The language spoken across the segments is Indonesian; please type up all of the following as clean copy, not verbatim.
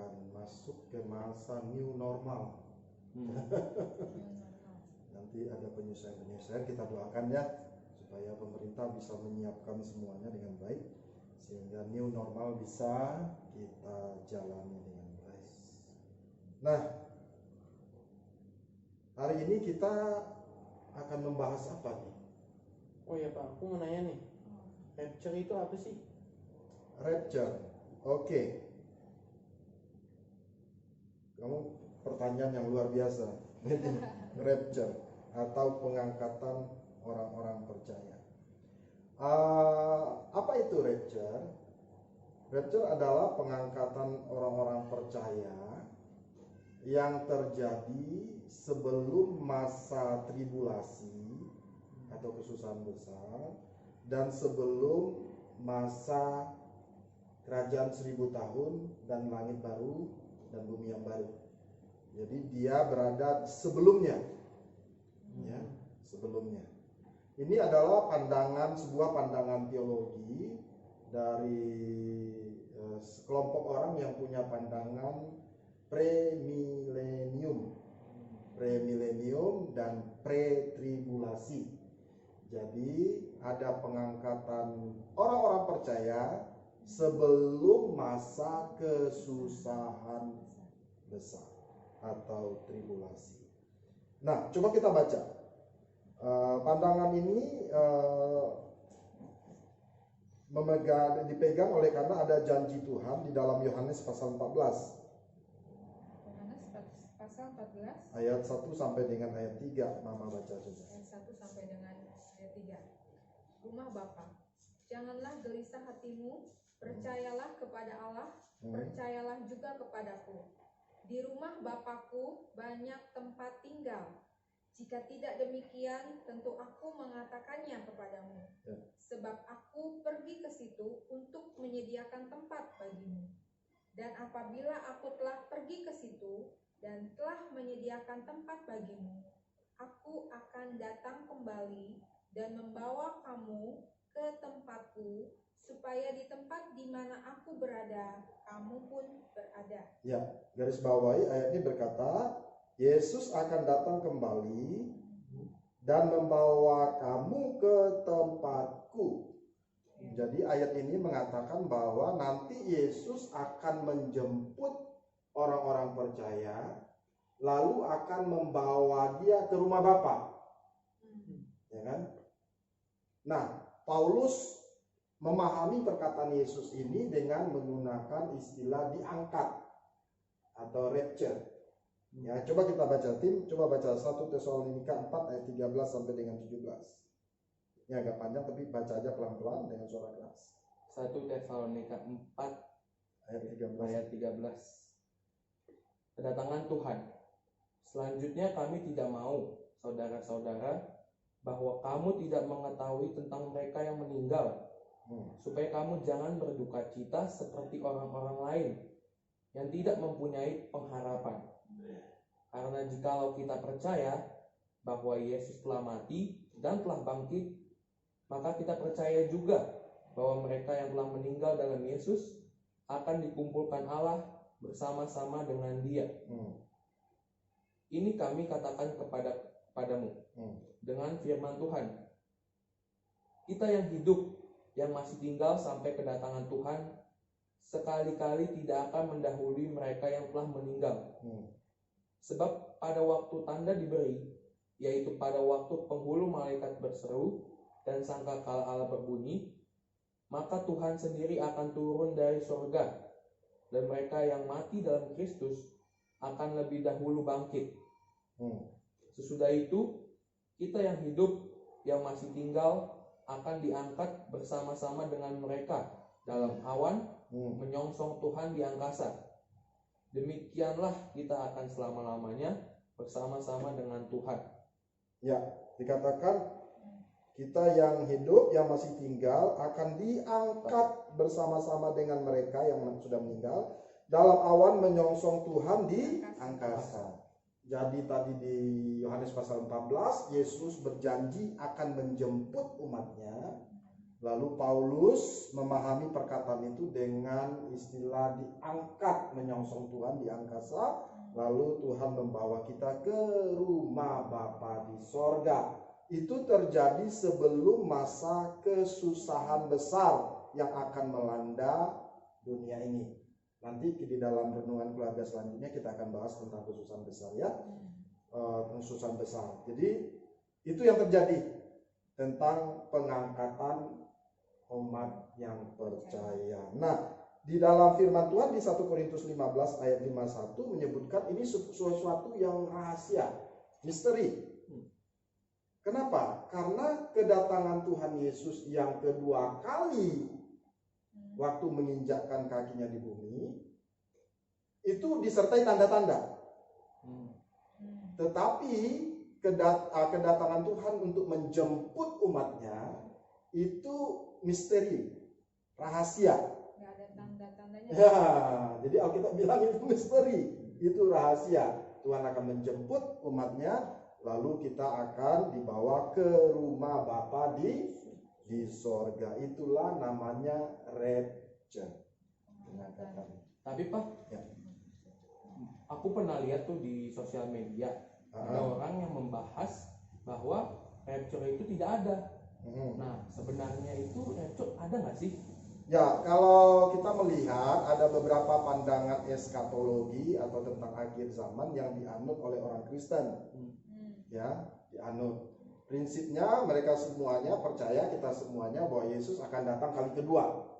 akan masuk ke masa new normal. Nanti ada penyesuaian-penyesuaian, kita doakan ya supaya pemerintah bisa menyiapkan semuanya dengan baik sehingga new normal bisa kita jalani dengan baik. Nah, hari ini kita akan membahas apa nih? Oh ya Pak, aku mau nanya nih, rapture itu apa sih? Rapture, oke. Kamu pertanyaan yang luar biasa. Rapture atau pengangkatan orang-orang percaya. Apa itu rapture? Rapture adalah pengangkatan orang-orang percaya yang terjadi sebelum masa tribulasi atau kesusahan besar dan sebelum masa kerajaan 1000 tahun dan langit baru dan bumi yang baru. Jadi dia berada sebelumnya, ya, sebelumnya. Ini adalah sebuah pandangan teologi dari sekelompok orang yang punya pandangan premilenium dan pre-tribulasi. Jadi ada pengangkatan orang-orang percaya sebelum masa kesusahan besar atau tribulasi. Nah, coba kita baca. Pandangan ini dipegang oleh karena ada janji Tuhan di dalam Yohanes pasal 14. Yohanes pasal 14 Ayat 1 sampai dengan ayat 3. Mama baca saja. ayat 1 sampai dengan ayat 3. Rumah Bapa, janganlah gelisah hatimu, percayalah kepada Allah, percayalah juga kepadaku. Di rumah Bapakku banyak tempat tinggal. Jika tidak demikian, tentu aku mengatakannya kepadamu. Sebab aku pergi ke situ untuk menyediakan tempat bagimu. Dan apabila aku telah pergi ke situ dan telah menyediakan tempat bagimu, aku akan datang kembali dan membawa kamu ke tempatku, supaya di tempat di mana aku berada, kamu pun berada. Ya, garis bawahi ayat ini berkata, Yesus akan datang kembali dan membawa kamu ke tempatku. Jadi ayat ini mengatakan bahwa nanti Yesus akan menjemput orang-orang percaya, lalu akan membawa dia ke rumah Bapa. Ya kan? Nah, Paulus memahami perkataan Yesus ini dengan menggunakan istilah diangkat atau rapture. Ya, coba kita baca tim, coba baca 1 Tesalonika 4 ayat 13 sampai dengan 17. Ini agak panjang tapi baca aja pelan-pelan dengan suara keras. 1 Tesalonika 4 ayat 13. Kedatangan Tuhan. Selanjutnya kami tidak mau, saudara-saudara, bahwa kamu tidak mengetahui tentang mereka yang meninggal, supaya kamu jangan berduka cita seperti orang-orang lain yang tidak mempunyai pengharapan. Karena jikalau kita percaya bahwa Yesus telah mati dan telah bangkit, maka kita percaya juga bahwa mereka yang telah meninggal dalam Yesus akan dikumpulkan Allah bersama-sama dengan Dia. Ini kami katakan kepadamu dengan firman Tuhan. Kita yang hidup, yang masih tinggal sampai kedatangan Tuhan, sekali-kali tidak akan mendahului mereka yang telah meninggal. Sebab pada waktu tanda diberi, yaitu pada waktu penghulu malaikat berseru dan sangkakala Allah berbunyi, maka Tuhan sendiri akan turun dari surga, dan mereka yang mati dalam Kristus akan lebih dahulu bangkit. Sesudah itu, kita yang hidup, yang masih tinggal, akan diangkat bersama-sama dengan mereka dalam awan menyongsong Tuhan di angkasa. Demikianlah kita akan selama-lamanya bersama-sama dengan Tuhan. Ya, dikatakan kita yang hidup, yang masih tinggal akan diangkat bersama-sama dengan mereka yang sudah meninggal dalam awan menyongsong Tuhan di angkasa. Jadi tadi di Yohanes pasal 14, Yesus berjanji akan menjemput umatnya Lalu Paulus memahami perkataan itu dengan istilah diangkat, menyongsong Tuhan di angkasa. Lalu Tuhan membawa kita ke rumah Bapa di sorga. Itu terjadi sebelum masa kesusahan besar yang akan melanda dunia ini. Nanti di dalam renungan keluarga selanjutnya kita akan bahas tentang kesusahan besar ya. Kesusahan besar. Jadi itu yang terjadi tentang pengangkatan umat yang percaya. Nah, di dalam firman Tuhan di 1 Korintus 15 ayat 51 menyebutkan ini sesuatu yang rahasia, misteri. Kenapa? Karena kedatangan Tuhan Yesus yang kedua kali waktu menginjakkan kakinya di bumi itu disertai tanda-tanda. Tetapi kedatangan Tuhan untuk menjemput umatnya itu misteri, rahasia. Nggak ada tanda-tandanya. Ya, jadi Alkitab bilang itu misteri, itu rahasia. Tuhan akan menjemput umatnya, lalu kita akan dibawa ke rumah Bapa di sorga. Itulah namanya rapture. Tapi Pak, Ya. aku pernah lihat tuh di sosial media ada orang yang membahas bahwa rapture itu tidak ada. Nah, sebenarnya itu rapture ada nggak sih? Ya, kalau kita melihat ada beberapa pandangan eskatologi atau tentang akhir zaman yang dianut oleh orang Kristen. Ya, dianut. Prinsipnya mereka semuanya percaya, kita semuanya, bahwa Yesus akan datang kali kedua.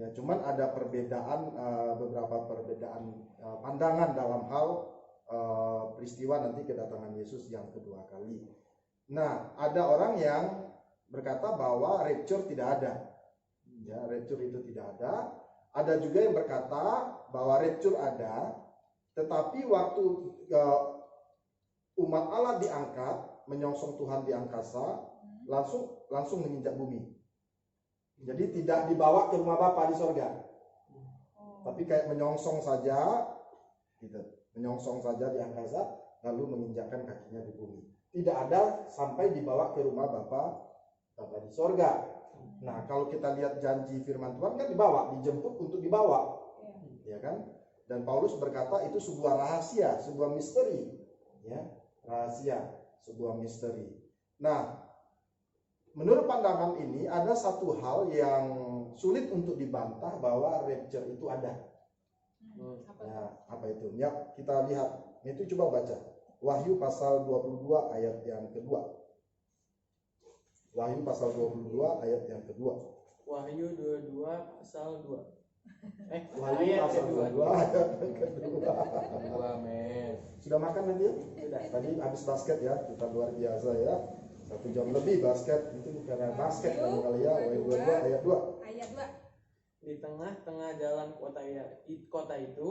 Ya, cuman ada perbedaan, beberapa perbedaan pandangan dalam hal peristiwa nanti kedatangan Yesus yang kedua kali. Nah, ada orang yang berkata bahwa rapture tidak ada. Ya, rapture itu tidak ada. Ada juga yang berkata bahwa rapture ada, tetapi waktu umat Allah diangkat, menyongsong Tuhan di angkasa, langsung menginjak bumi. Jadi tidak dibawa ke rumah Bapa di sorga, tapi kayak menyongsong saja, gitu. Menyongsong saja di angkasa, lalu menginjakkan kakinya di bumi. Tidak ada sampai dibawa ke rumah Bapa di sorga. Nah, kalau kita lihat janji firman Tuhan kan dibawa, dijemput untuk dibawa, ya kan? Dan Paulus berkata itu sebuah rahasia, sebuah misteri, ya, rahasia, sebuah misteri. Nah, menurut pandangan ini ada satu hal yang sulit untuk dibantah bahwa rapture itu ada. Apa itu? Ya, kita lihat. Itu coba baca. Wahyu pasal 22 ayat yang kedua. Wahyu pasal 22 ayat yang kedua. Wahyu 22 pasal 2. Wahyu pasal 22 ayat yang kedua. Sudah makan nanti ya? Sudah. Tadi habis basket ya, kita luar biasa ya. 1 jam lebih basket, itu karena basket kan kali ya. Wahyu 22 ayat 2. Ayat 2. Di tengah-tengah jalan kota itu,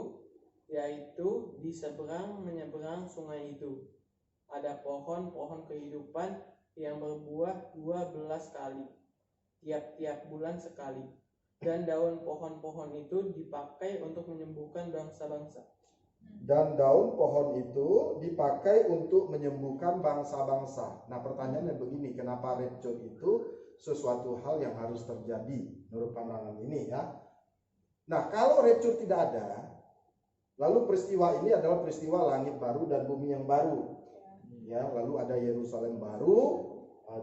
yaitu di seberang menyeberang sungai itu, ada pohon-pohon kehidupan yang berbuah 12 kali, tiap-tiap bulan sekali. Dan daun pohon-pohon itu dipakai untuk menyembuhkan bangsa-bangsa. Dan daun pohon itu dipakai untuk menyembuhkan bangsa-bangsa. Nah, pertanyaannya begini, kenapa rapture itu sesuatu hal yang harus terjadi menurut pandangan ini ya? Nah, kalau rapture tidak ada, lalu peristiwa ini adalah peristiwa langit baru dan bumi yang baru. Ya, lalu ada Yerusalem baru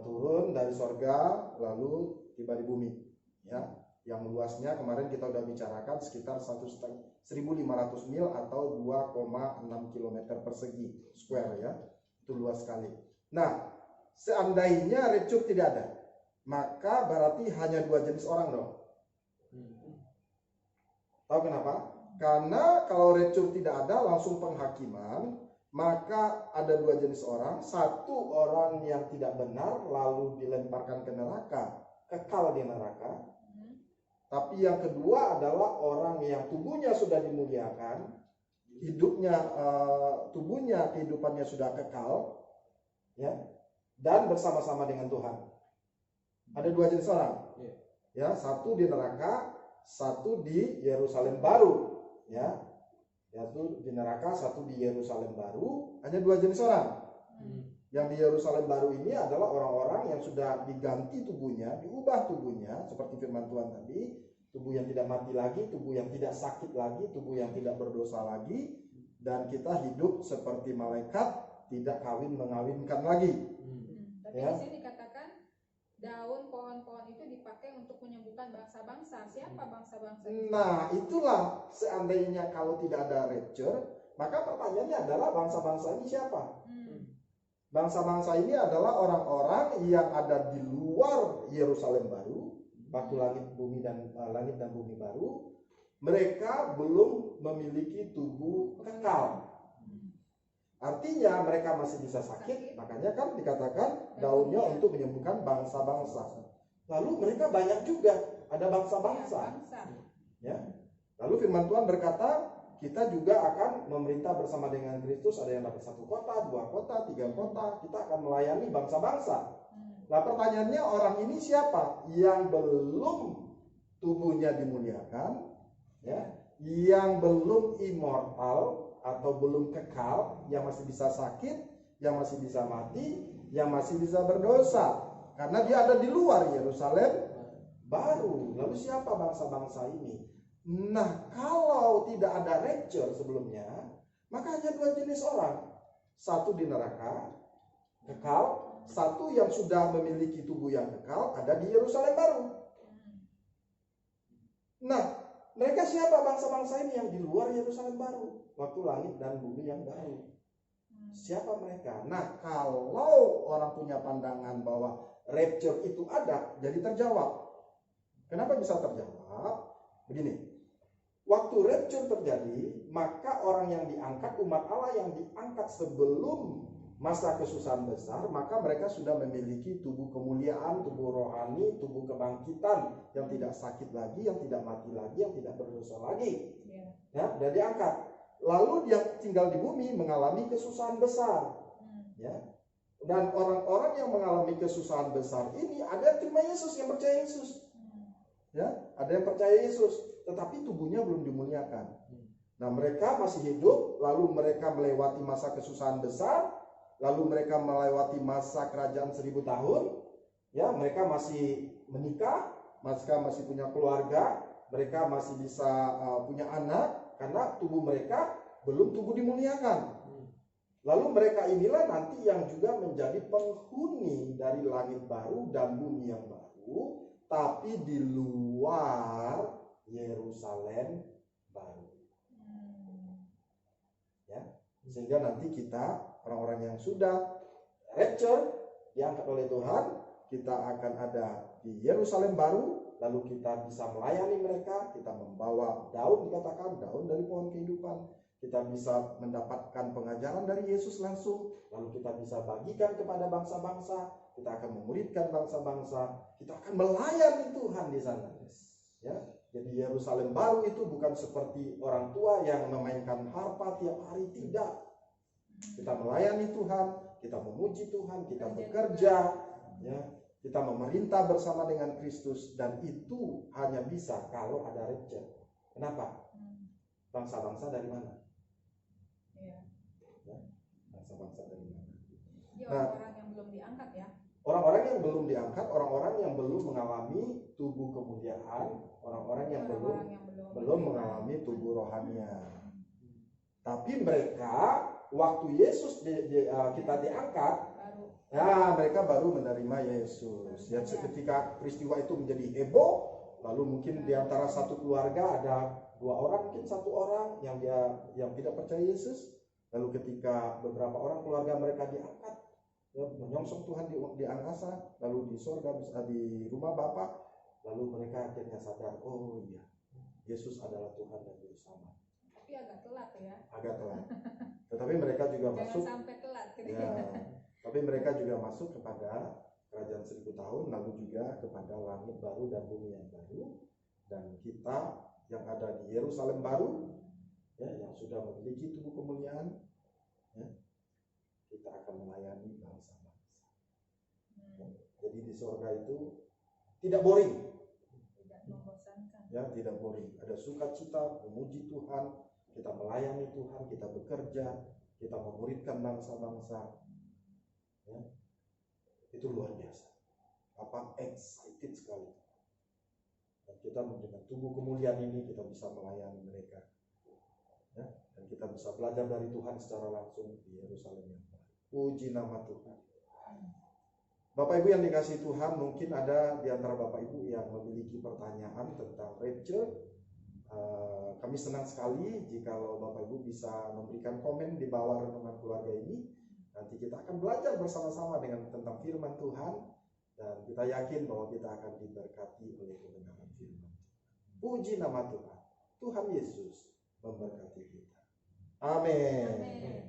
turun dari sorga lalu tiba di bumi. Ya, yang luasnya kemarin kita udah bicarakan sekitar 1.500 mil atau 2,6 km persegi square ya. Itu luas sekali. Nah, seandainya rapture tidak ada, maka berarti hanya 2 jenis orang dong. Tahu kenapa? Karena kalau rapture tidak ada langsung penghakiman, maka ada 2 jenis orang. Satu orang yang tidak benar lalu dilemparkan ke neraka, kekal di neraka. Tapi yang kedua adalah orang yang tubuhnya sudah dimuliakan, tubuhnya kehidupannya sudah kekal, ya, dan bersama-sama dengan Tuhan. Ada 2 jenis orang, ya, satu di neraka, satu di Yerusalem baru, ya, satu di neraka, satu di Yerusalem baru. Hanya 2 jenis orang. Yang di Yerusalem baru ini adalah orang-orang yang sudah diganti tubuhnya, diubah tubuhnya, seperti firman Tuhan tadi, tubuh yang tidak mati lagi, tubuh yang tidak sakit lagi, tubuh yang tidak berdosa lagi, dan kita hidup seperti malaikat, tidak kawin mengawinkan lagi. Tapi Ya. di sini dikatakan daun pohon-pohon itu dipakai untuk menyembuhkan bangsa-bangsa. Siapa bangsa-bangsa itu? Nah, itulah seandainya kalau tidak ada rapture, maka pertanyaannya adalah bangsa-bangsa ini siapa? Bangsa-bangsa ini adalah orang-orang yang ada di luar Yerusalem baru, waktu langit dan bumi baru. Mereka belum memiliki tubuh kekal. Artinya mereka masih bisa sakit, makanya kan dikatakan daunnya untuk menyembuhkan bangsa-bangsa. Lalu mereka banyak juga, ada bangsa-bangsa. Ya. Lalu firman Tuhan berkata, kita juga akan memerintah bersama dengan Kristus. Ada yang dapat 1 kota, 2 kota, 3 kota. Kita akan melayani bangsa-bangsa. Nah, pertanyaannya, orang ini siapa? Yang belum tubuhnya dimuliakan, ya, yang belum immortal atau belum kekal, yang masih bisa sakit, yang masih bisa mati, yang masih bisa berdosa, karena dia ada di luar Yerusalem baru. Lalu siapa bangsa-bangsa ini? Nah, kalau tidak ada rapture sebelumnya, maka hanya 2 jenis orang. Satu di neraka kekal, satu yang sudah memiliki tubuh yang kekal ada di Yerusalem baru. Nah, mereka siapa bangsa-bangsa ini yang di luar Yerusalem baru, waktu langit dan bumi yang baru? Siapa mereka? Nah, kalau orang punya pandangan bahwa rapture itu ada, jadi terjawab. Kenapa bisa terjawab? Begini, waktu rapture terjadi, maka orang yang diangkat, umat Allah yang diangkat sebelum masa kesusahan besar, maka mereka sudah memiliki tubuh kemuliaan, tubuh rohani, tubuh kebangkitan yang tidak sakit lagi, yang tidak mati lagi, yang tidak berdosa lagi. Ya, sudah diangkat. Lalu dia tinggal di bumi mengalami kesusahan besar. Ya. Dan orang-orang yang mengalami kesusahan besar ini ada yang terima Yesus, yang percaya Yesus. Ya, ada yang percaya Yesus, tetapi tubuhnya belum dimuliakan. Nah, mereka masih hidup, lalu mereka melewati masa kesusahan besar. Lalu mereka melewati masa kerajaan 1000 tahun, ya, mereka masih menikah, mereka masih punya keluarga, mereka masih bisa punya anak, karena tubuh mereka belum tubuh dimuliakan. Lalu mereka inilah nanti yang juga menjadi penghuni dari langit baru dan bumi yang baru, tapi di luar Yerusalem baru. Ya, sehingga nanti kita orang-orang yang sudah rapture diangkat oleh Tuhan, kita akan ada di Yerusalem baru, lalu kita bisa melayani mereka, kita membawa daun, dikatakan daun dari pohon kehidupan, kita bisa mendapatkan pengajaran dari Yesus langsung, lalu kita bisa bagikan kepada bangsa-bangsa, kita akan memuridkan bangsa-bangsa, kita akan melayani Tuhan di sana. Ya, jadi Yerusalem baru itu bukan seperti orang tua yang memainkan harpa tiap hari, tidak. Kita melayani Tuhan, kita memuji Tuhan, kita bekerja, ya, kita memerintah bersama dengan Kristus, dan itu hanya bisa kalau ada rapture. Kenapa? Bangsa-bangsa dari mana? Ya, bangsa-bangsa dari mana? Orang-orang yang belum diangkat, ya. Orang-orang yang belum diangkat, orang-orang yang belum mengalami tubuh kemuliaan, orang-orang yang belum mengalami tubuh rohania. Tapi mereka waktu Yesus kita diangkat, ya, mereka baru menerima Yesus. Ya, ketika peristiwa itu menjadi heboh, lalu mungkin di antara satu keluarga ada 2 orang, mungkin 1 orang yang tidak percaya Yesus. Lalu ketika beberapa orang keluarga mereka diangkat, ya, menyongsong Tuhan di angkasa, lalu di surga, di rumah Bapa, lalu mereka akhirnya sadar, oh iya, Yesus adalah Tuhan dan Juru Selamat. Tapi agak telat, ya. Agak telat. Tetapi mereka juga masuk. Sampai telat. Ya, tapi mereka juga masuk kepada kerajaan 1000 tahun, lalu juga kepada langit baru dan bumi yang baru, dan kita yang ada di Yerusalem baru, ya, yang sudah memiliki tubuh kemuliaan, ya, kita akan melayani bangsa-bangsa. Ya, jadi di surga itu tidak boring, Tidak membosankan. ya, tidak boring. Ada sukacita, memuji Tuhan, kita melayani Tuhan, kita bekerja, kita memuridkan bangsa-bangsa. Ya. Itu luar biasa. Excited sekali. Dan kita dengan tubuh kemuliaan ini kita bisa melayani mereka. Ya. Dan kita bisa belajar dari Tuhan secara langsung di Yerusalem yang baru. Puji nama Tuhan. Bapak Ibu yang dikasihi Tuhan, mungkin ada di antara Bapak Ibu yang memiliki pertanyaan tentang rapture. Kami senang sekali jika Bapak Ibu bisa memberikan komen di bawah renungan keluarga ini. Nanti kita akan belajar bersama-sama tentang firman Tuhan, dan kita yakin bahwa kita akan diberkati oleh kebenaran firman. Puji nama Tuhan. Tuhan Yesus memberkati kita. Amin. Amin.